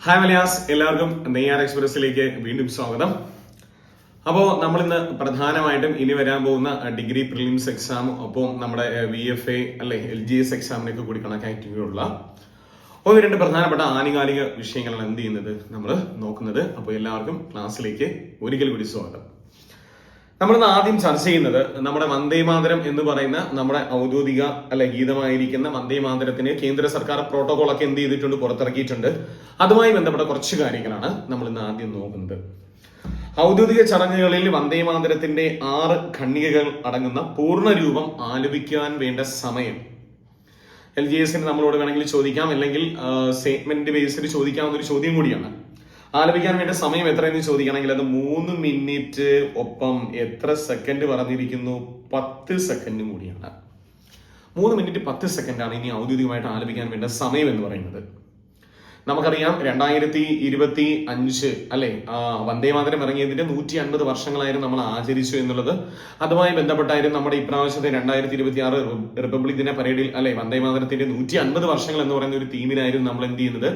Hi മലയാസ്, എല്ലാവർക്കും നെയ്യാർ എക്സ്പ്രസിലേക്ക് വീണ്ടും സ്വാഗതം. അപ്പോൾ നമ്മൾ ഇന്ന് പ്രധാനമായിട്ടും ഇനി വരാൻ പോകുന്ന ഡിഗ്രി പ്രിലിംസ് എക്സാം, ഒപ്പം നമ്മുടെ VFA അല്ലെ LGS എക്സാമിനൊക്കെ കൂടി കണക്കാക്കിയുള്ള ഒന്ന് രണ്ട് പ്രധാനപ്പെട്ട ആനുകാലിക വിഷയങ്ങളാണ് എന്ത് ചെയ്യുന്നത് നമ്മൾ നോക്കുന്നത്. അപ്പോൾ എല്ലാവർക്കും ക്ലാസ്സിലേക്ക് ഒരിക്കൽ കൂടി സ്വാഗതം. നമ്മളിന്ന് ആദ്യം ചർച്ച ചെയ്യുന്നത് നമ്മുടെ വന്ദേമാതരം എന്ന് പറയുന്ന നമ്മുടെ ഔദ്യോഗിക ഗീതമായിരിക്കുന്ന വന്ദേമാതരത്തിന് കേന്ദ്ര സർക്കാർ പ്രോട്ടോകോൾ ഒക്കെ എന്ത് ചെയ്തിട്ടുണ്ട്, പുറത്തിറക്കിയിട്ടുണ്ട്. അതുമായി ബന്ധപ്പെട്ട കുറച്ച് കാര്യങ്ങളാണ് നമ്മൾ ഇന്ന് ആദ്യം നോക്കുന്നത്. ഔദ്യോഗിക ചടങ്ങുകളിൽ വന്ദേമാതരത്തിന്റെ 6 ഖണ്ഡികകൾ അടങ്ങുന്ന പൂർണ്ണ രൂപം ആലപിക്കാൻ വേണ്ട സമയം LGSന് നമ്മളോട് വേണമെങ്കിൽ ചോദിക്കാം, അല്ലെങ്കിൽ സ്റ്റേറ്റ്മെന്റ് ബേസിൽ ചോദിക്കാവുന്ന ഒരു ചോദ്യം കൂടിയാണ്. ആലപിക്കാൻ വേണ്ട സമയം എത്രയെന്ന് ചോദിക്കണമെങ്കിൽ അത് 3 മിനിറ്റ്, ഒപ്പം എത്ര സെക്കൻഡ് പറഞ്ഞിരിക്കുന്നു, 10 സെക്കൻഡും കൂടിയാണ്. 3 മിനിറ്റ് 10 സെക്കൻഡാണ് ഇനി ഔദ്യോഗികമായിട്ട് ആലപിക്കാൻ വേണ്ട സമയം എന്ന് പറയുന്നത്. നമുക്കറിയാം 2025 അല്ലെ വന്ദേമാതരം ഇറങ്ങിയതിന്റെ 150 വർഷങ്ങളായിരുന്നു നമ്മൾ ആചരിച്ചു എന്നുള്ളത്. അതുമായി ബന്ധപ്പെട്ടായിരുന്നു നമ്മുടെ ഇപ്രാവശ്യത്തെ 2026 റിപ്പബ്ലിക് ദിന പരേഡിൽ വന്ദേമാതരത്തിന്റെ 150 വർഷങ്ങൾ എന്ന് പറയുന്ന ഒരു തീമിനായിരുന്നു നമ്മൾ എന്ത് ചെയ്യുന്നത്,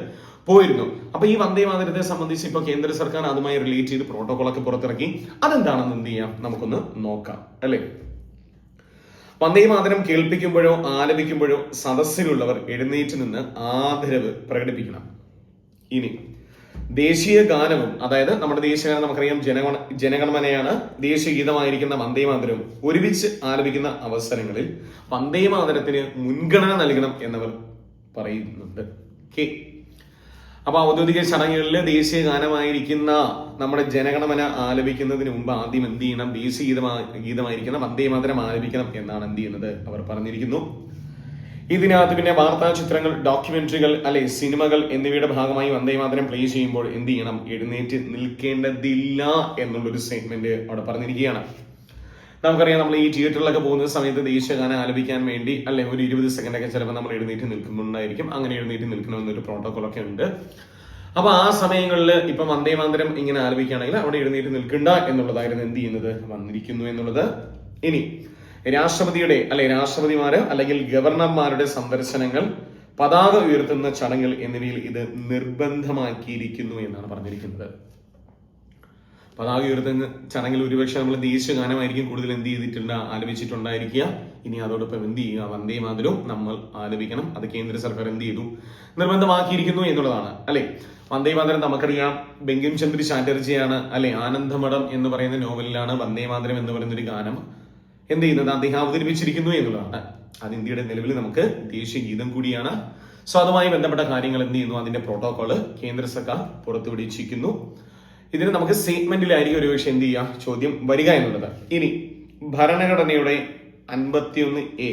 പോയിരുന്നു. അപ്പൊ ഈ വന്ദേമാതരത്തെ സംബന്ധിച്ച് ഇപ്പൊ കേന്ദ്ര സർക്കാർ അതുമായി റിലേറ്റ് ചെയ്ത് പ്രോട്ടോകോൾ ഒക്കെ പുറത്തിറക്കി. അതെന്താണെന്ന് എന്ത് ചെയ്യാം, നമുക്കൊന്ന് നോക്കാം അല്ലെ. വന്ദേമാതരം കേൾപ്പിക്കുമ്പോഴോ ആലപിക്കുമ്പോഴോ സദസ്സിലുള്ളവർ എഴുന്നേറ്റ് നിന്ന് ആദരവ് പ്രകടിപ്പിക്കണം. ഇനി ദേശീയ ഗാനവും, അതായത് നമ്മുടെ ദേശീയ ഗാനം നമുക്കറിയാം ജനഗണമനയാണ്, ദേശീയ ഗീതമായിരിക്കുന്ന വന്ദേമാതരവും ഒരുമിച്ച് ആലപിക്കുന്ന അവസരങ്ങളിൽ വന്ദേമാതരത്തിന് മുൻഗണന നൽകണം എന്നവർ പറയുന്നുണ്ട്. അപ്പൊ ഔദ്യോഗിക ചടങ്ങുകളിൽ ദേശീയ ഗാനമായിരിക്കുന്ന നമ്മുടെ ജനഗണമന ആലപിക്കുന്നതിന് മുമ്പ് ആദ്യം എന്ത് ചെയ്യണം, ദേശീയ ഗീതമായിരിക്കുന്ന വന്ദേമാതരം ആലപിക്കണം എന്നാണ് എന്ത് ചെയ്യുന്നത് അവർ പറഞ്ഞിരിക്കുന്നു. ഇതിനകത്ത് പിന്നെ വാർത്താ ചിത്രങ്ങൾ, ഡോക്യുമെന്ററികൾ സിനിമകൾ എന്നിവയുടെ ഭാഗമായി വന്ദേമാതരം പ്ലേ ചെയ്യുമ്പോൾ എന്ത് ചെയ്യണം, എഴുന്നേറ്റ് നിൽക്കേണ്ടതില്ല എന്നുള്ളൊരു സ്റ്റേറ്റ്മെന്റ് അവിടെ പറഞ്ഞിരിക്കുകയാണ്. നമുക്കറിയാം, നമ്മൾ ഈ തിയേറ്ററിലൊക്കെ പോകുന്ന സമയത്ത് ദേശീയ ഗാനം ആലപിക്കാൻ വേണ്ടി ഒരു 20 സെക്കൻഡ് ഒക്കെ ചിലപ്പോൾ നമ്മൾ എഴുന്നേറ്റ് നിൽക്കുന്നുണ്ടായിരിക്കും. അങ്ങനെ എഴുന്നേറ്റ് നിൽക്കണമെന്നൊരു പ്രോട്ടോകോൾ ഒക്കെ ഉണ്ട്. അപ്പൊ ആ സമയങ്ങളിൽ ഇപ്പൊ വന്ദേമാതരം ഇങ്ങനെ ആലപിക്കുകയാണെങ്കിൽ അവിടെ എഴുന്നേറ്റ് നിൽക്കണ്ട എന്നുള്ളതായിരുന്നു എന്ത് ചെയ്യുന്നത്, വന്നിരിക്കുന്നു എന്നുള്ളത്. ഇനി രാഷ്ട്രപതിയുടെ രാഷ്ട്രപതിമാര് അല്ലെങ്കിൽ ഗവർണർമാരുടെ സന്ദർശനങ്ങൾ, പതാക ഉയർത്തുന്ന ചടങ്ങുകൾ എന്നിവയിൽ ഇത് നിർബന്ധമാക്കിയിരിക്കുന്നു എന്നാണ് പറഞ്ഞിരിക്കുന്നത്. പതാക ഉയർത്തുന്ന ചടങ്ങിൽ ഒരുപക്ഷെ നമ്മൾ ദേശീയ ഗാനമായിരിക്കും കൂടുതൽ എന്ത് ചെയ്തിട്ടുണ്ട്, ആലപിച്ചിട്ടുണ്ടായിരിക്കുക. ഇനി അതോടൊപ്പം എന്ത് ചെയ്യുക, വന്ദേമാതരവും നമ്മൾ ആലപിക്കണം. അത് കേന്ദ്ര സർക്കാർ എന്ത് ചെയ്തു, നിർബന്ധമാക്കിയിരിക്കുന്നു എന്നുള്ളതാണ് അല്ലെ. വന്ദേമാതരം നമുക്കറിയാം ബങ്കിം ചന്ദ്ര ചാറ്റർജിയാണ് ആനന്ദമഠം എന്ന് പറയുന്ന നോവലിലാണ് വന്ദേമാതരം എന്ന് പറയുന്ന ഒരു ഗാനം എന്ത് ചെയ്യുന്നത്, അദ്ദേഹം അവതരിപ്പിച്ചിരിക്കുന്നു എന്നുള്ളതാണ്. അത് ഇന്ത്യയുടെ നിലവിൽ നമുക്ക് ദേശീയ ഗീതം കൂടിയാണ്. സോ അതുമായി ബന്ധപ്പെട്ട കാര്യങ്ങൾ എന്ത് ചെയ്യുന്നു, അതിന്റെ പ്രോട്ടോകോള് കേന്ദ്ര സർക്കാർ പുറത്തുവിടിച്ചിരിക്കുന്നു. ഇതിന് നമുക്ക് സ്റ്റേറ്റ്മെന്റിലായിരിക്കും ഒരുപക്ഷെ എന്ത് ചെയ്യുക, ചോദ്യം വരിക എന്നുള്ളത്. ഇനി ഭരണഘടനയുടെ 51A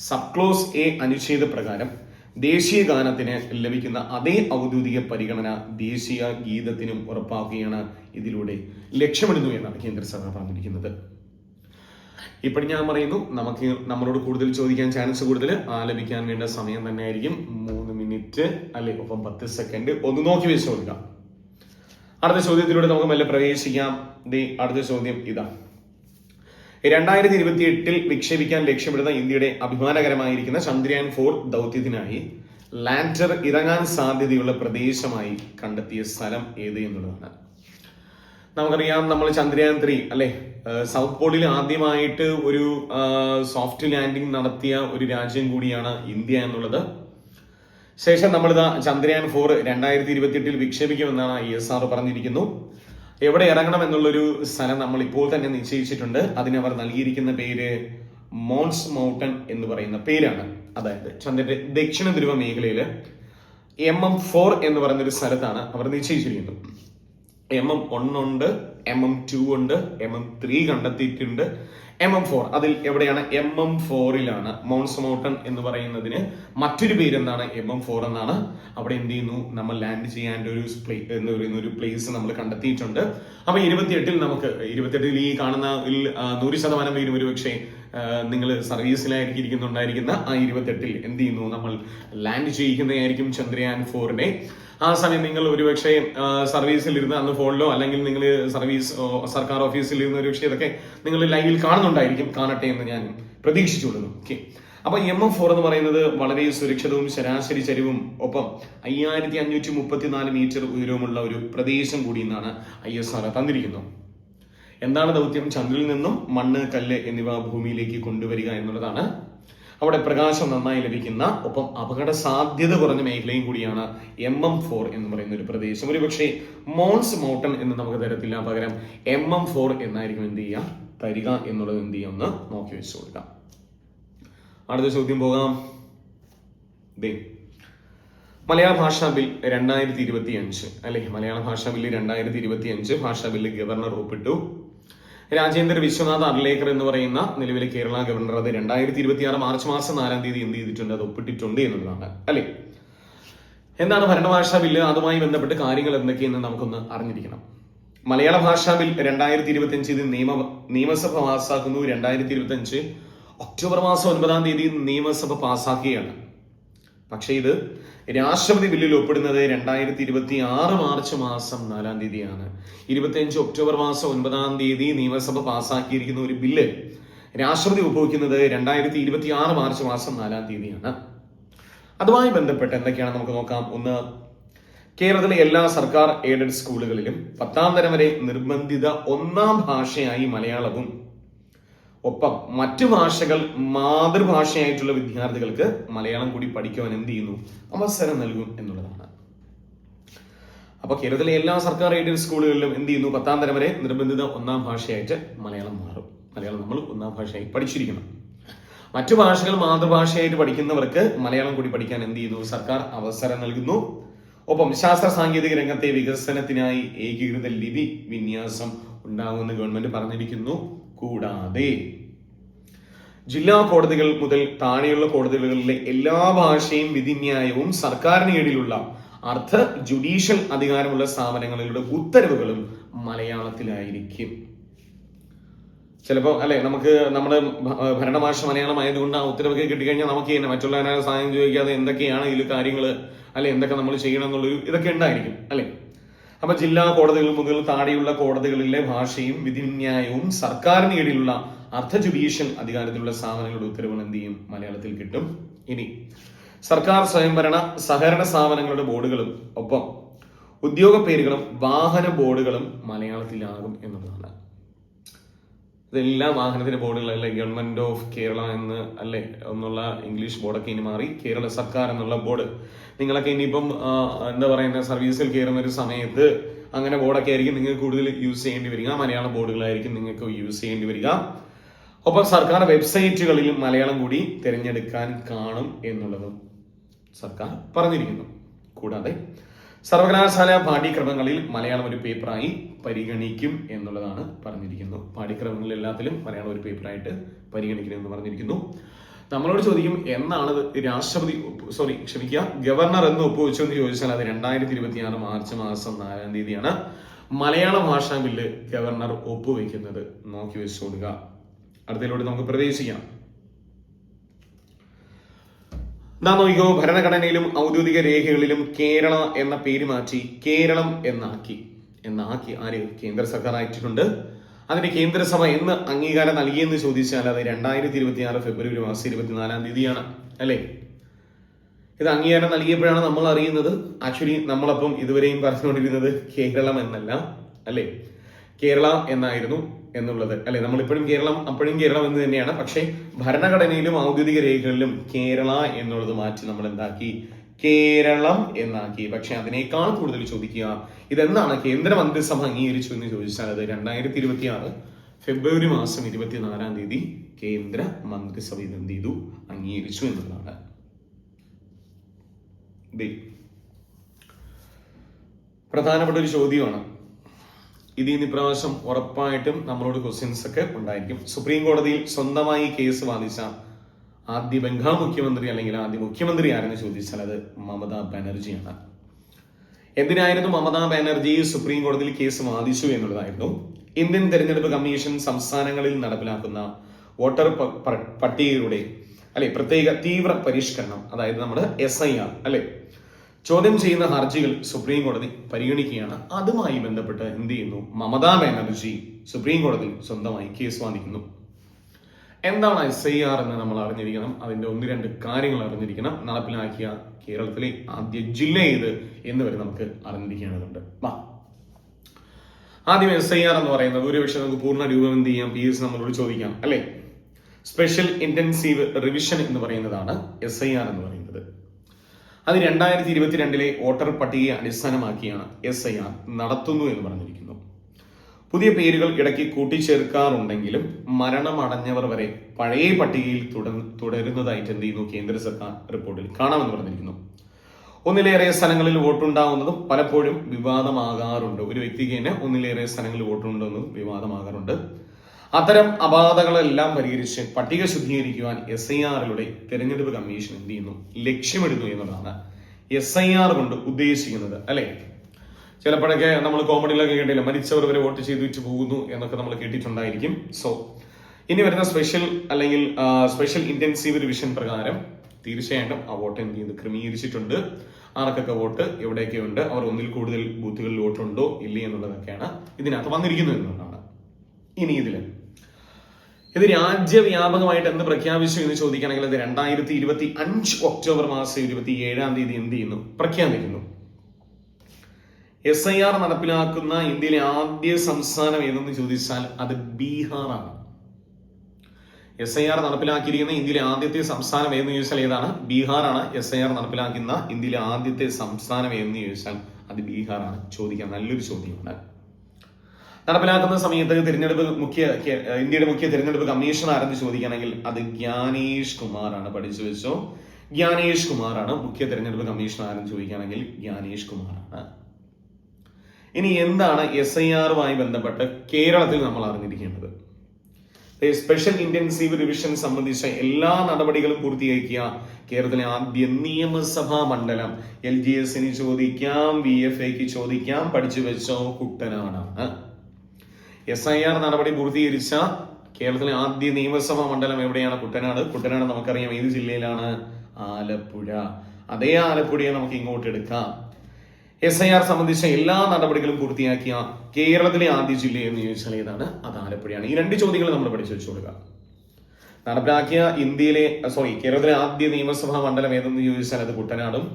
സബ് ക്ലോസ് A അനുച്ഛേദ പ്രകാരം ദേശീയ ഗാനത്തിന് ലഭിക്കുന്ന അതേ ഔദ്യോഗിക പരിഗണന ദേശീയ ഗീതത്തിനും ഉറപ്പാക്കുകയാണ് ഇതിലൂടെ ലക്ഷ്യമിടുന്നു എന്നാണ് കേന്ദ്ര സർക്കാർ പറഞ്ഞിരിക്കുന്നത്. ഇപ്പോൾ ഞാൻ പറയുന്നു, നമുക്ക് നമ്മളോട് കൂടുതൽ ചോദിക്കാൻ ചാൻസ് കൂടുതൽ ആലപിക്കാൻ വേണ്ട സമയം തന്നെ ആയിരിക്കും 3 മിനിറ്റ് ഒപ്പം 10 സെക്കൻഡ്. ഒന്ന് നോക്കി വെച്ച് കൊടുക്കാം. അടുത്ത ചോദ്യത്തിലൂടെ നമുക്ക് മെല്ലെ പ്രവേശിക്കാം. അടുത്ത ചോദ്യം ഇതാ: 2028 വിക്ഷേപിക്കാൻ ലക്ഷ്യമിടുന്ന ഇന്ത്യയുടെ അഭിമാനകരമായിരിക്കുന്ന ചന്ദ്രയാൻ 4 ദൗത്യത്തിനായി ലാൻഡർ ഇറങ്ങാൻ സാധ്യതയുള്ള പ്രദേശമായി കണ്ടെത്തിയ സ്ഥലം ഏത് എന്നുള്ളതാണ്. നമുക്കറിയാം, നമ്മൾ ചന്ദ്രയാൻ 3 സൗത്ത് പോളിൽ ആദ്യമായിട്ട് ഒരു സോഫ്റ്റ് ലാൻഡിംഗ് നടത്തിയ ഒരു രാജ്യം കൂടിയാണ് ഇന്ത്യ എന്നുള്ളത്. ശേഷം നമ്മളിതാ ചന്ദ്രയാൻ 4 2028 വിക്ഷേപിക്കുമെന്നാണ് ISR പറഞ്ഞിരിക്കുന്നു. എവിടെ ഇറങ്ങണം എന്നുള്ളൊരു സ്ഥലം നമ്മൾ ഇപ്പോൾ തന്നെ നിശ്ചയിച്ചിട്ടുണ്ട്. അതിന് അവർ നൽകിയിരിക്കുന്ന പേര് മോൺസ് മൗണ്ടൻ എന്ന് പറയുന്ന പേരാണ്. അതായത് ചന്ദ്രന്റെ ദക്ഷിണ ധ്രുവ മേഖലയില് MM4 എന്ന് പറയുന്ന ഒരു സ്ഥലത്താണ് അവർ നിശ്ചയിച്ചിരിക്കുന്നത്. MM1 ഉണ്ട്, MM2 ഉണ്ട്, MM3 കണ്ടെത്തിയിട്ടുണ്ട്, MM4 അതിൽ എവിടെയാണ്, MM4ലാണ്. മോൺസ് മൗണ്ടൻ എന്ന് പറയുന്നതിന് മറ്റൊരു പേര് എന്താണ്, MM4 എന്നാണ്. അവിടെ എന്ത് ചെയ്യുന്നു, നമ്മൾ ലാൻഡ് ചെയ്യാൻ ഒരു പ്ലേസ് നമ്മൾ കണ്ടെത്തിയിട്ടുണ്ട്. അപ്പൊ 28 ഈ കാണുന്ന 100% പേരും ഒരു പക്ഷേ നിങ്ങൾ സർവീസിലായിരിക്കും ഇരിക്കുന്നുണ്ടായിരിക്കുന്ന ആ 28 എന്ത് ചെയ്യുന്നു, നമ്മൾ ലാൻഡ് ചെയ്യിക്കുന്നതായിരിക്കും ചന്ദ്രയാൻ 4നെ. ആ സമയം നിങ്ങൾ ഒരുപക്ഷെ സർവീസിൽ ഇരുന്ന് അന്ന് ഫോണിലോ അല്ലെങ്കിൽ നിങ്ങൾ സർക്കാർ ഓഫീസിൽ ഇരുന്ന് ഒരുപക്ഷെ ഇതൊക്കെ നിങ്ങൾ ലൈവിൽ കാണുന്നുണ്ടായിരിക്കും. കാണട്ടെ എന്ന് ഞാൻ പ്രതീക്ഷിച്ചുകൊള്ളുന്നു. ഓക്കെ, അപ്പൊ MF4 എന്ന് പറയുന്നത് വളരെ സുരക്ഷിതവും ശരാശരി ചരിവും ഒപ്പം 5534 മീറ്റർ ഉയരവുമുള്ള ഒരു പ്രദേശം കൂടി എന്നാണ് ISRO തന്നിരിക്കുന്നത്. എന്താണ് ദൗത്യം? ചന്ദ്രനിൽ നിന്നും മണ്ണ്, കല്ല് എന്നിവ ഭൂമിയിലേക്ക് കൊണ്ടുവരിക എന്നുള്ളതാണ്. അവിടെ പ്രകാശം നന്നായി ലഭിക്കുന്ന ഒപ്പം അപകട സാധ്യത കുറഞ്ഞ മേഖലയും കൂടിയാണ് MM4 എന്ന് പറയുന്ന ഒരു പ്രദേശം. ഒരു പക്ഷേ മോൺസ് മൗണ്ടൻ എന്ന് നമുക്ക് തരത്തില്ല, പകരം MM4 എന്നായിരിക്കും എന്ത് ചെയ്യുക തരിക എന്നുള്ളത് എന്ത് ചെയ്യുക ഒന്ന് നോക്കി വെച്ചു കൊടുക്കാം. അടുത്ത ചോദ്യം പോകാം. മലയാള ഭാഷാ ബിൽ 2025 അല്ലെ, മലയാള ഭാഷാ ബില്ല് 2025 ഭാഷാ ബില്ല് ഗവർണർ ഒപ്പിട്ടു. രാജേന്ദ്ര വിശ്വനാഥ് അർലേക്കർ എന്ന് പറയുന്ന നിലവിലെ കേരള ഗവർണർ അത് 2026 മാർച്ച് മാസം 4-ാം തീയതി എന്ത് ചെയ്തിട്ടുണ്ട്, അത് ഒപ്പിട്ടിട്ടുണ്ട് എന്നുള്ളതാണ് അല്ലെ. എന്താണ് ഭരണഭാഷാ ബില്ല്? അതുമായി ബന്ധപ്പെട്ട് കാര്യങ്ങൾ എന്തൊക്കെയെന്ന് നമുക്കൊന്ന് അറിഞ്ഞിരിക്കണം. മലയാള ഭാഷാ ബിൽ 2025 ഇത് നിയമസഭ പാസ്സാക്കുന്നു. 2025 ഒക്ടോബർ മാസം 9-ാം തീയതി നിയമസഭ പാസ്സാക്കുകയാണ്. പക്ഷേ ഇത് രാഷ്ട്രപതി ബില്ലിൽ ഒപ്പിടുന്നത് 2026 മാർച്ച് മാസം 4-ാം തീയതിയാണ്. 25 ഒക്ടോബർ മാസം 9-ാം തീയതി നിയമസഭ പാസ്സാക്കിയിരിക്കുന്ന ഒരു ബില്ല് രാഷ്ട്രപതി ഒപ്പുവെക്കുന്നത് 2026 മാർച്ച് മാസം 4-ാം തീയതിയാണ്. അതുമായി ബന്ധപ്പെട്ട് എന്തൊക്കെയാണ് നമുക്ക് നോക്കാം. ഒന്ന്, കേരളത്തിലെ എല്ലാ സർക്കാർ എയ്ഡഡ് സ്കൂളുകളിലും 10-ാം തരം വരെ നിർബന്ധിത 1-ാം ഭാഷയായി മലയാളവും ഒപ്പം മറ്റു ഭാഷകൾ മാതൃഭാഷയായിട്ടുള്ള വിദ്യാർത്ഥികൾക്ക് മലയാളം കൂടി പഠിക്കുവാൻ എന്ത് ചെയ്യുന്നു, അവസരം നൽകും എന്നുള്ളതാണ്. അപ്പൊ കേരളത്തിലെ എല്ലാ സർക്കാർ എയ്ഡഡ് സ്കൂളുകളിലും എന്ത് ചെയ്യുന്നു, 10-ാം തരം വരെ നിർബന്ധിത 1-ാം ഭാഷയായിട്ട് മലയാളം മാറും. മലയാളം നമ്മൾ 1-ാം ഭാഷയായി പഠിച്ചിരിക്കണം. മറ്റു ഭാഷകൾ മാതൃഭാഷയായിട്ട് പഠിക്കുന്നവർക്ക് മലയാളം കൂടി പഠിക്കാൻ എന്ത് ചെയ്യുന്നു, സർക്കാർ അവസരം നൽകുന്നു. ഒപ്പം ശാസ്ത്ര സാങ്കേതിക രംഗത്തെ വികസനത്തിനായി ഏകീകൃത ലിപി വിന്യാസം ഉണ്ടാകുമെന്ന് ഗവൺമെന്റ് പറഞ്ഞിരിക്കുന്നു. കൂടാതെ ജില്ലാ കോടതികൾ മുതൽ താഴെയുള്ള കോടതികളിലെ എല്ലാ ഭാഷയും വിധിന്യായവും സർക്കാരിന് കീഴിലുള്ള അർദ്ധ ജുഡീഷ്യൽ അധികാരമുള്ള സ്ഥാപനങ്ങളുടെ ഉത്തരവുകളും മലയാളത്തിലായിരിക്കും. ചിലപ്പോൾ അല്ലെ, നമുക്ക് നമ്മുടെ ഭരണഭാഷ മലയാളം ആയതുകൊണ്ട് ആ ഉത്തരവൊക്കെ കിട്ടിക്കഴിഞ്ഞാൽ നമുക്ക് തന്നെ മറ്റുള്ള സഹായം ചോദിക്കാതെ എന്തൊക്കെയാണ് ഇതിൽ കാര്യങ്ങൾ അല്ലെ, എന്തൊക്കെ നമ്മൾ ചെയ്യണം എന്നുള്ളൊരു ഇതൊക്കെ ഉണ്ടായിരിക്കും അല്ലെ. അപ്പൊ ജില്ലാ കോടതികൾ മുതൽ താഴെയുള്ള കോടതികളിലെ ഭാഷയും വിധിന്യായവും സർക്കാരിന് കീഴിലുള്ള അർദ്ധ ജുഡീഷ്യൽ അധികാരത്തിലുള്ള സ്ഥാപനങ്ങളുടെ ഉത്തരവുകൾ എന്ത് ചെയ്യും, മലയാളത്തിൽ കിട്ടും. ഇനി സർക്കാർ സ്വയംഭരണ സഹകരണ സ്ഥാപനങ്ങളുടെ ബോർഡുകളും ഒപ്പം ഉദ്യോഗ പേരുകളും വാഹന ബോർഡുകളും മലയാളത്തിലാകും എന്നുള്ളതാണ്. ഇതെല്ലാം വാഹനത്തിന്റെ ബോർഡുകളല്ലേ, ഗവൺമെന്റ് ഓഫ് കേരള എന്ന് അല്ലെ എന്നുള്ള ഇംഗ്ലീഷ് ബോർഡൊക്കെ ഇനി മാറി കേരള സർക്കാർ എന്നുള്ള ബോർഡ്. നിങ്ങളൊക്കെ ഇനിയിപ്പം എന്താ പറയുന്ന സർവീസിൽ കയറുന്ന ഒരു സമയത്ത് അങ്ങനെ ബോർഡൊക്കെ ആയിരിക്കും നിങ്ങൾക്ക് കൂടുതൽ യൂസ് ചെയ്യേണ്ടി വരിക. മലയാളം ബോർഡുകളായിരിക്കും നിങ്ങൾക്ക് യൂസ് ചെയ്യേണ്ടി വരിക. ഒപ്പം സർക്കാർ വെബ്സൈറ്റുകളിലും മലയാളം കൂടി തിരഞ്ഞെടുക്കാൻ കാണും എന്നുള്ളതും സർക്കാർ പറഞ്ഞിരിക്കുന്നു. കൂടാതെ സർവകലാശാല പാഠ്യക്രമങ്ങളിൽ മലയാളം ഒരു പേപ്പറായി പരിഗണിക്കും എന്നുള്ളതാണ് പറഞ്ഞിരിക്കുന്നു. പാഠ്യക്രമങ്ങളിൽ എല്ലാത്തിലും മലയാളം ഒരു പേപ്പറായിട്ട് പരിഗണിക്കണമെന്ന് പറഞ്ഞിരിക്കുന്നു. നമ്മളോട് ചോദിക്കും എന്നാണ് ഗവർണർ എന്ന് ഒപ്പുവെച്ചു എന്ന് ചോദിച്ചാൽ അത് 2026 മാർച്ച് മാസം 4-ാം തീയതിയാണ് മലയാള ഭാഷാ ബില്ല് ഗവർണർ ഒപ്പുവെക്കുന്നത്. നോക്കി വെച്ചുകൊടുക്കുക. അടുത്തതിലൂടെ നമുക്ക് പ്രവേശിക്കാം. നോക്കിക്കോ, ഭരണഘടനയിലും ഔദ്യോഗിക രേഖകളിലും കേരള എന്ന പേര് മാറ്റി കേരളം എന്നാക്കി ആര്, കേന്ദ്ര സർക്കാർ ആയിട്ടുണ്ട്. അതിന് കേന്ദ്രസഭ എന്ന് അംഗീകാരം നൽകിയെന്ന് ചോദിച്ചാൽ അത് 2026 ഫെബ്രുവരി മാസം 24-ാം തീയതിയാണ് അല്ലെ. ഇത് അംഗീകാരം നൽകിയപ്പോഴാണ് നമ്മൾ അറിയുന്നത്. ആക്ച്വലി നമ്മളപ്പം ഇതുവരെയും പറഞ്ഞുകൊണ്ടിരുന്നത് കേരളം എന്നല്ല അല്ലെ, കേരള എന്നായിരുന്നു എന്നുള്ളത് അല്ലെ. നമ്മളിപ്പോഴും കേരളം അപ്പോഴും കേരളം എന്ന് തന്നെയാണ്. പക്ഷെ ഭരണഘടനയിലും ഔദ്യോഗിക രേഖകളിലും കേരള എന്നുള്ളത് മാറ്റി നമ്മൾ എന്താക്കി, കേരളം എന്നാക്കി. പക്ഷെ അതിനേക്കാൾ കൂടുതൽ ചോദിക്കുക ഇതെന്നാണ് കേന്ദ്ര മന്ത്രിസഭ അംഗീകരിച്ചു എന്ന് ചോദിച്ചാൽ അത് 2026 ഫെബ്രുവരി മാസം 24-ാം തീയതി കേന്ദ്ര മന്ത്രിസഭ ഇത് എന്ത് ചെയ്തു, അംഗീകരിച്ചു എന്നുള്ളതാണ്. പ്രധാനപ്പെട്ട ഒരു ചോദ്യമാണ് ഇത്. ഇന്ന് ഇപ്രാവശ്യം ഉറപ്പായിട്ടും നമ്മളോട് ക്വസ്റ്റ്യൻസ് ഒക്കെ ഉണ്ടായിരിക്കും. സുപ്രീം കോടതിയിൽ സ്വന്തമായി കേസ് വാദിച്ച ആദ്യ ബംഗാൾ മുഖ്യമന്ത്രി അല്ലെങ്കിൽ ആദ്യ മുഖ്യമന്ത്രി ആരെന്ന് ചോദിച്ചാൽ അത് മമതാ ബാനർജിയാണ്. എന്തിനായിരുന്നു മമതാ ബാനർജി സുപ്രീം കോടതിയിൽ കേസ് വാദിച്ചു എന്നുള്ളതായിരുന്നു. ഇന്ത്യൻ തെരഞ്ഞെടുപ്പ് കമ്മീഷൻ സംസ്ഥാനങ്ങളിൽ നടപ്പിലാക്കുന്ന വോട്ടർ പട്ടികയുടെ പ്രത്യേക തീവ്ര പരിഷ്കരണം, അതായത് നമ്മുടെ SIR ചോദ്യം ചെയ്യുന്ന ഹർജികൾ സുപ്രീം കോടതി പരിഗണിക്കുകയാണ്. അതുമായി ബന്ധപ്പെട്ട് എന്ത് ചെയ്യുന്നു, മമതാ ബാനർജി സുപ്രീം കോടതിയിൽ സ്വന്തമായി കേസ് വാദിക്കുന്നു. എന്താണ് SIR എന്ന് നമ്മൾ അറിഞ്ഞിരിക്കണം. അതിന്റെ 1-2 കാര്യങ്ങൾ അറിഞ്ഞിരിക്കണം. നടപ്പിലാക്കിയ കേരളത്തിലെ ആദ്യ ജില്ല ഏത് എന്ന് വരെ നമുക്ക് അറിഞ്ഞിരിക്കേണ്ടതുണ്ട്. ആദ്യം SIR എന്ന് പറയുന്നത് ഒരുപക്ഷെ നമുക്ക് പൂർണ്ണ രൂപം എന്ത് ചെയ്യാം, PS നമ്മളോട് ചോദിക്കാം അല്ലെ. സ്പെഷ്യൽ ഇന്റൻസീവ് റിവിഷൻ എന്ന് പറയുന്നതാണ് SIR എന്ന് പറയുന്നത്. അത് 2022 വോട്ടർ പട്ടികയെ അടിസ്ഥാനമാക്കിയാണ് SIR നടത്തുന്നു എന്ന് പറഞ്ഞിരിക്കുന്നു. പുതിയ പേരുകൾ ഇടയ്ക്ക് കൂട്ടിച്ചേർക്കാറുണ്ടെങ്കിലും മരണമടഞ്ഞവർ വരെ പഴയ പട്ടികയിൽ തുടരുന്നതായിട്ട് എന്ത് ചെയ്യുന്നു, കേന്ദ്ര സർക്കാർ റിപ്പോർട്ടിൽ കാണാമെന്ന് പറഞ്ഞിരിക്കുന്നു. ഒന്നിലേറെ സ്ഥലങ്ങളിൽ വോട്ടുണ്ടാവുന്നതും പലപ്പോഴും വിവാദമാകാറുണ്ട്. ഒരു വ്യക്തിക്ക് തന്നെ ഒന്നിലേറെ സ്ഥലങ്ങളിൽ വോട്ടുണ്ടെന്നും വിവാദമാകാറുണ്ട്. അത്തരം അപാധകളെല്ലാം പരിഹരിച്ച് പട്ടിക ശുദ്ധീകരിക്കുവാൻ SIR-ിലൂടെ തെരഞ്ഞെടുപ്പ് കമ്മീഷൻ എന്ത് ചെയ്യുന്നു, ലക്ഷ്യമിടുന്നു എന്നതാണ് SIR കൊണ്ട് ഉദ്ദേശിക്കുന്നത് അല്ലെ. ചിലപ്പോഴൊക്കെ നമ്മൾ കോമഡിയിലൊക്കെ കേട്ടില്ല, മരിച്ചവർ വരെ വോട്ട് ചെയ്തിട്ട് പോകുന്നു എന്നൊക്കെ നമ്മൾ കേട്ടിട്ടുണ്ടായിരിക്കും. സോ ഇനി വരുന്ന സ്പെഷ്യൽ ഇന്റൻസീവ് റിവിഷൻ പ്രകാരം തീർച്ചയായിട്ടും ആ വോട്ട് എന്ത് ചെയ്യുന്നത്, ക്രമീകരിച്ചിട്ടുണ്ട്. ആർക്കൊക്കെ വോട്ട് എവിടെയൊക്കെ ഉണ്ട്, അവർ ഒന്നിൽ കൂടുതൽ ബൂത്തുകളിൽ വോട്ടുണ്ടോ ഇല്ലേ എന്നുള്ളതൊക്കെയാണ് ഇതിനകത്ത് വന്നിരിക്കുന്നത് എന്നുള്ളതാണ്. ഇനി ഇത് രാജ്യവ്യാപകമായിട്ട് എന്ത് പ്രഖ്യാപിച്ചു എന്ന് ചോദിക്കുകയാണെങ്കിൽ അത് 2025 ഒക്ടോബർ മാസം 27-ാം തീയതി എന്ത് ചെയ്യുന്നു, പ്രഖ്യാപിക്കുന്നു. SIR നടപ്പിലാക്കുന്ന ഇന്ത്യയിലെ ആദ്യ സംസ്ഥാനം ഏതെന്ന് ചോദിച്ചാൽ അത് ബീഹാറാണ്. SIR നടപ്പിലാക്കിയിരിക്കുന്ന ഇന്ത്യയിലെ ആദ്യത്തെ സംസ്ഥാനം ഏതെന്ന് ചോദിച്ചാൽ ഏതാണ്, ബീഹാറാണ്. SIR നടപ്പിലാക്കുന്ന ഇന്ത്യയിലെ ആദ്യത്തെ സംസ്ഥാനം ഏതെന്ന് ചോദിച്ചാൽ അത് ബീഹാറാണ്. ചോദിക്കാൻ നല്ലൊരു ചോദ്യമാണ്. നടപ്പിലാക്കുന്ന സമയത്ത് ഇന്ത്യയുടെ മുഖ്യ തിരഞ്ഞെടുപ്പ് കമ്മീഷണർ ആരെന്ന് ചോദിക്കുകയാണെങ്കിൽ അത് ജ്ഞാനേഷ് കുമാറാണ്. പഠിച്ചു വെച്ചോ, ജ്ഞാനേഷ് കുമാറാണ് മുഖ്യ തിരഞ്ഞെടുപ്പ് കമ്മീഷണർ ആരെന്ന് ചോദിക്കുകയാണെങ്കിൽ ജ്ഞാനേഷ് കുമാറാണ്. ഇനി എന്താണ് SIR-വുമായി ബന്ധപ്പെട്ട് കേരളത്തിൽ നമ്മൾ അറിഞ്ഞിരിക്കേണ്ടത്? സ്പെഷ്യൽ ഇന്റൻസീവ് റിവിഷൻ സംബന്ധിച്ച എല്ലാ നടപടികളും പൂർത്തിയാക്കിയ കേരളത്തിലെ ആദ്യ നിയമസഭാ മണ്ഡലം LGS-ന് ചോദിക്കാം, VFAക്ക് ചോദിക്കാം, പഠിച്ചു വെച്ചോ, കുട്ടനാടാണ്. SIR നടപടി പൂർത്തീകരിച്ച കേരളത്തിലെ ആദ്യ നിയമസഭാ മണ്ഡലം എവിടെയാണ്? കുട്ടനാട്. കുട്ടനാട് നമുക്കറിയാം ഏത് ജില്ലയിലാണ്? ആലപ്പുഴ. അതേ ആലപ്പുഴയെ നമുക്ക് ഇങ്ങോട്ട് എടുക്കാം. SIR സംബന്ധിച്ച എല്ലാ നടപടികളും പൂർത്തിയാക്കിയ കേരളത്തിലെ ആദ്യ ജില്ല എന്ന് ചോദിച്ചാൽ ഏതാണ്? അത് ആലപ്പുഴയാണ്. ഈ 2 ചോദ്യങ്ങൾ നമ്മൾ പഠിച്ചു വെച്ചു കൊടുക്കുക. നടപ്പിലാക്കിയ കേരളത്തിലെ ആദ്യ നിയമസഭാ മണ്ഡലം ഏതെന്ന് ചോദിച്ചാൽ അത് കുട്ടനാടും,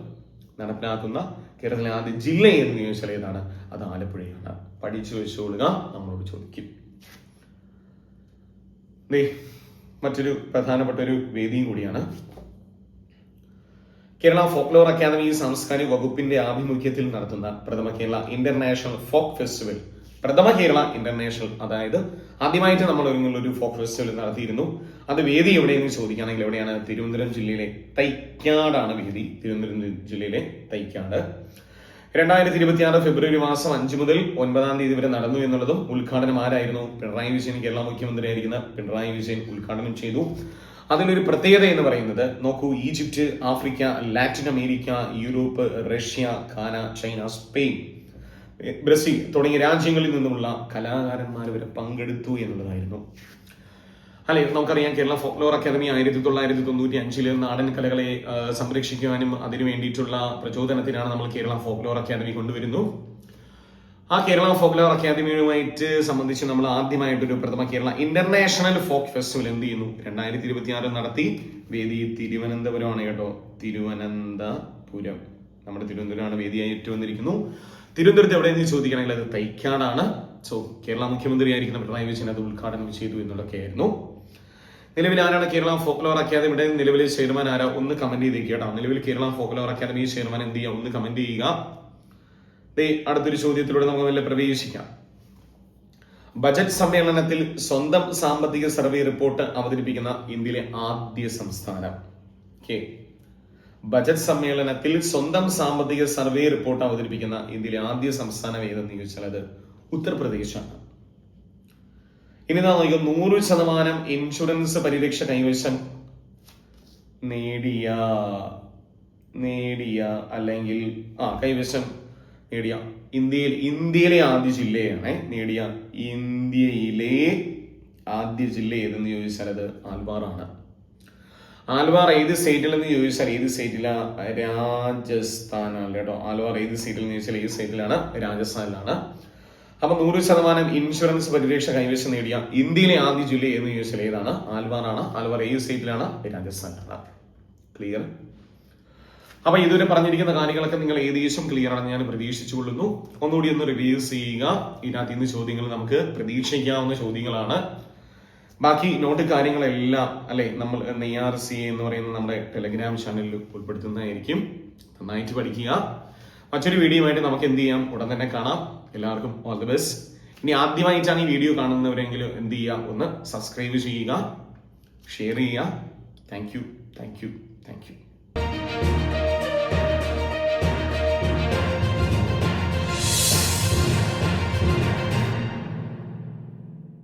നടപ്പിലാക്കുന്ന കേരളത്തിലെ ആദ്യ ജില്ല എന്ന് ചോദിച്ചാൽ ഏതാണ്? അത് ആലപ്പുഴയാണ്. പഠിച്ചു വെച്ചുകൊള്ളുക, നമ്മളോട് ചോദിക്കും. മറ്റൊരു പ്രധാനപ്പെട്ട ഒരു വേദിയും കൂടിയാണ് കേരള ഫോക്ലോർ അക്കാദമി സാംസ്കാരിക വകുപ്പിന്റെ ആഭിമുഖ്യത്തിൽ നടത്തുന്ന പ്രഥമ കേരള ഇന്റർനാഷണൽ ഫോക്ക് ഫെസ്റ്റിവൽ. അതായത് ആദ്യമായിട്ട് നമ്മൾ ഒരു ഫോക്ക് ഫെസ്റ്റിവൽ നടത്തിയിരുന്നു. അത് വേദി എവിടെയെന്ന് ചോദിക്കുകയാണെങ്കിൽ എവിടെയാണ്? തിരുവനന്തപുരം ജില്ലയിലെ തൈക്കാടാണ് വേദി. തിരുവനന്തപുരം ജില്ലയിലെ തൈക്കാട്. 2026 ഫെബ്രുവരി മാസം 5 മുതൽ 9-ാം തീയതി വരെ നടന്നു എന്നുള്ളതും ഉദ്ഘാടനം ആരായിരുന്നു? പിണറായി വിജയൻ. കേരള മുഖ്യമന്ത്രിയായിരിക്കുന്ന പിണറായി വിജയൻ ഉദ്ഘാടനം ചെയ്തു. അതിലൊരു പ്രത്യേകത എന്ന് പറയുന്നത് നോക്കൂ, Egypt, Africa, Latin America, Europe, Russia, Ghana, China, Spain, Brazil തുടങ്ങിയ രാജ്യങ്ങളിൽ നിന്നുമുള്ള കലാകാരന്മാർ വരെ പങ്കെടുത്തു എന്നുള്ളതായിരുന്നു. അല്ലെ, നമുക്കറിയാം കേരള ഫോക്ലോർ അക്കാദമി 1995 നാടൻ കലകളെ സംരക്ഷിക്കുവാനും അതിനു വേണ്ടിയിട്ടുള്ള പ്രചോദനത്തിനാണ് നമ്മൾ കേരള ഫോക്ലോർ അക്കാദമി കൊണ്ടുവരുന്നു. ആ കേരള ഫോക്ലോർ അക്കാദമിയുമായിട്ട് സംബന്ധിച്ച് നമ്മൾ ആദ്യമായിട്ടൊരു പ്രഥമ കേരള ഇന്റർനാഷണൽ ഫോക്ക് ഫെസ്റ്റിവൽ എന്ത് ചെയ്യുന്നു? 2026 നടത്തി. വേദി തിരുവനന്തപുരമാണ് കേട്ടോ. തിരുവനന്തപുരം, നമ്മുടെ തിരുവനന്തപുരമാണ് വേദിയായിട്ട് വന്നിരിക്കുന്നു. തിരുവനന്തപുരത്ത് എവിടെയെന്ന് ചോദിക്കണമെങ്കിൽ അത് തൈക്കാടാണ്. സോ കേരള മുഖ്യമന്ത്രിയായിരിക്കുന്ന പിണറായി വിജയൻ അത് ഉദ്ഘാടനം ചെയ്തു എന്നുള്ളതൊക്കെയായിരുന്നു. നിലവിൽ ആരാണ് കേരള ഫോക്ലോർ അക്കാദമിയുടെ നിലവിലെ ചെയർമാൻ ആരാ? ഒന്ന് കമന്റ് ചെയ്തേക്ക് കേട്ടോ. നിലവിൽ കേരള ഫോക്ലോർ അക്കാദമി ചെയർമാൻ എന്ത് ചെയ്യാം? ഒന്ന് കമന്റ് ചെയ്യുക. അടുത്തൊരു ചോദ്യത്തിലൂടെ നമുക്ക് വല്ല പ്രവേശിക്കാം. ബജറ്റ് സമ്മേളനത്തിൽ സ്വന്തം സാമ്പത്തിക സർവേ റിപ്പോർട്ട് അവതരിപ്പിക്കുന്ന ഇന്ത്യയിലെ ആദ്യ സംസ്ഥാനം. ബജറ്റ് സമ്മേളനത്തിൽ സ്വന്തം സാമ്പത്തിക സർവേ റിപ്പോർട്ട് അവതരിപ്പിക്കുന്ന ഇന്ത്യയിലെ ആദ്യ സംസ്ഥാനം ഏതെന്ന് ചോദിച്ചാൽ അത് ഉത്തർപ്രദേശാണ്. ഇനി 100% ഇൻഷുറൻസ് പരിരക്ഷ കൈവശം നേടിയ ഇന്ത്യയിലെ ആദ്യ ജില്ലയാണ്. ഇന്ത്യയിലെ ആദ്യ ജില്ല ഏതെന്ന് ചോദിച്ചാൽ അത് ആൽവാറാണ്. ആൽവാർ ഏത് സ്റ്റേറ്റിൽ എന്ന് ചോദിച്ചാൽ ഏത് സ്റ്റേറ്റിലാ? രാജസ്ഥാനാണ് കേട്ടോ. ആൽവാർ ഏത് സ്റ്റേറ്റിൽ എന്ന് ചോദിച്ചാൽ ഏത് സ്റ്റേറ്റിലാണ്? രാജസ്ഥാനിലാണ്. അപ്പൊ 100% ഇൻഷുറൻസ് പരിരക്ഷ കൈവശം നേടിയ ഇന്ത്യയിലെ ആദ്യ ജില്ല എന്ന് ചോദിച്ചാൽ ഏതാണ്? ആൽവാറാണ്. ആൽവാർ ഏത് സ്റ്റേറ്റിലാണ്? രാജസ്ഥാനിലാണ്. ക്ലിയർ? അപ്പൊ ഇതുവരെ പറഞ്ഞിരിക്കുന്ന കാര്യങ്ങളൊക്കെ നിങ്ങൾ ഏകദേശം ക്ലിയർ ആണെന്ന് ഞാൻ പ്രതീക്ഷിച്ചുകൊള്ളുന്നു. ഒന്നുകൂടി ഒന്ന് റിവ്യൂസ് ചെയ്യുക. ഇതിനകത്ത് ഇന്ന് ചോദ്യങ്ങൾ നമുക്ക് പ്രതീക്ഷിക്കാവുന്ന ചോദ്യങ്ങളാണ്. ബാക്കി നോട്ട് കാര്യങ്ങളെല്ലാം അല്ലെ നമ്മൾ NIRC എന്ന് പറയുന്ന നമ്മുടെ ടെലഗ്രാം ചാനലിൽ ഉൾപ്പെടുത്തുന്നതായിരിക്കും. നന്നായിട്ട് പഠിക്കുക. മറ്റൊരു വീഡിയോയുമായിട്ട് നമുക്ക് എന്ത് ചെയ്യാം? ഉടൻ തന്നെ കാണാം. എല്ലാവർക്കും ഓൾ ദി ബെസ്റ്റ്. ഇനി ആദ്യമായിട്ടാണ് ഈ വീഡിയോ കാണുന്നവരെങ്കിലും എന്ത് ചെയ്യുക? ഒന്ന് സബ്സ്ക്രൈബ് ചെയ്യുക, ഷെയർ ചെയ്യുക. Thank you.